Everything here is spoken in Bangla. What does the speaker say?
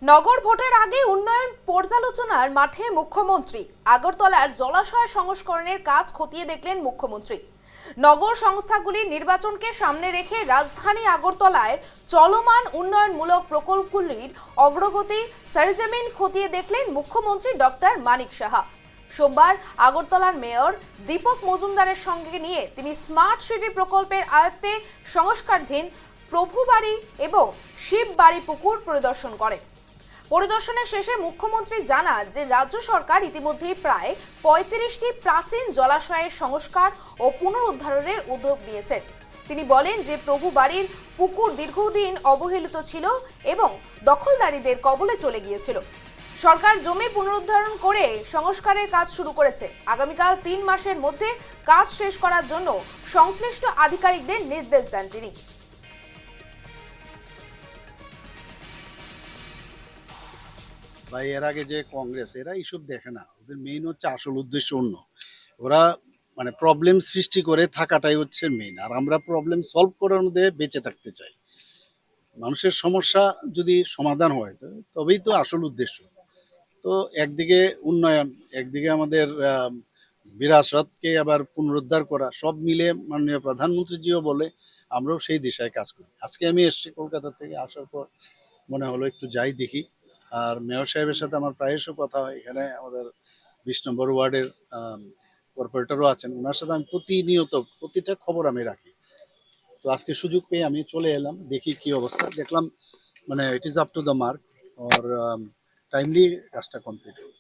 নগর ভোটের আগে উন্নয়ন পর্যালোচনার মাঠে মুখ্যমন্ত্রী। আগরতলার জলাশয় সংস্করণের কাজ খতিয়ে দেখলেন মুখ্যমন্ত্রী। নগর সংস্থাগুলির নির্বাচনকে সামনে রেখে রাজধানী আগরতলায় চলমান উন্নয়নমূলক প্রকল্পগুলির অগ্রগতি সরেজমিন খতিয়ে দেখলেন মুখ্যমন্ত্রী ডক্টর মানিক সাহা। সোমবার আগরতলার মেয়র দীপক মজুমদারের সঙ্গে নিয়ে তিনি স্মার্ট সিটি প্রকল্পের আয়ত্তে সংস্কারাধীন প্রভুবাড়ি এবং শিববাড়ি পুকুর পরিদর্শন করেন। পরিদর্শনের শেষে মুখ্যমন্ত্রী জানান যে রাজ্য সরকার ইতিমধ্যে প্রায় ৩৫টি প্রাচীন জলাশয়ের সংস্কার ও পুনরুদ্ধারের উদ্যোগ নিয়েছে। তিনি বলেন যে প্রভু বাড়ির পুকুর দীর্ঘদিন অবহেলিত ছিল এবং দখলদারীদের কবলে চলে গিয়েছিল। সরকার জমি পুনরুদ্ধারণ করে সংস্কারের কাজ শুরু করেছে। আগামীকাল ৩ মাসের মধ্যে কাজ শেষ করার জন্য সংশ্লিষ্ট আধিকারিকদের নির্দেশ দেন তিনি। বা এর আগে যে কংগ্রেস এরা এইসব দেখে না, ওদের মেইন হচ্ছে আসল উদ্দেশ্য অন্য। ওরা মানে প্রবলেম সৃষ্টি করে থাকাটাই হচ্ছে মেইন, আর আমরা প্রবলেম সলভ করার মধ্যে বেঁচে থাকতে চাই। মানুষের সমস্যা যদি সমাধান হয় তবেই তো আসল উদ্দেশ্য। তো একদিকে উন্নয়ন, একদিকে আমাদের বিরাসতকে আবার পুনরুদ্ধার করা, সব মিলে মাননীয় প্রধানমন্ত্রীজিও বলে আমরাও সেই দিশায় কাজ করি। আজকে আমি এসেছি কলকাতা থেকে, আসার পর মনে হলো একটু যাই দেখি। আর মেয়র সাহেবের সাথে আমার প্রায়শ কথা হয়। এখানে আমাদের ২০ নম্বর ওয়ার্ডের কর্পোরেটরও আছেন, ওনার সাথে আমি প্রতিনিয়ত প্রতিটা খবর আমি রাখি। তো আজকে সুযোগ পেয়ে আমি চলে এলাম, দেখি কি অবস্থা। দেখলাম মানে it is up to the mark, और টাইমলি কাজটা কমপ্লিট হবে।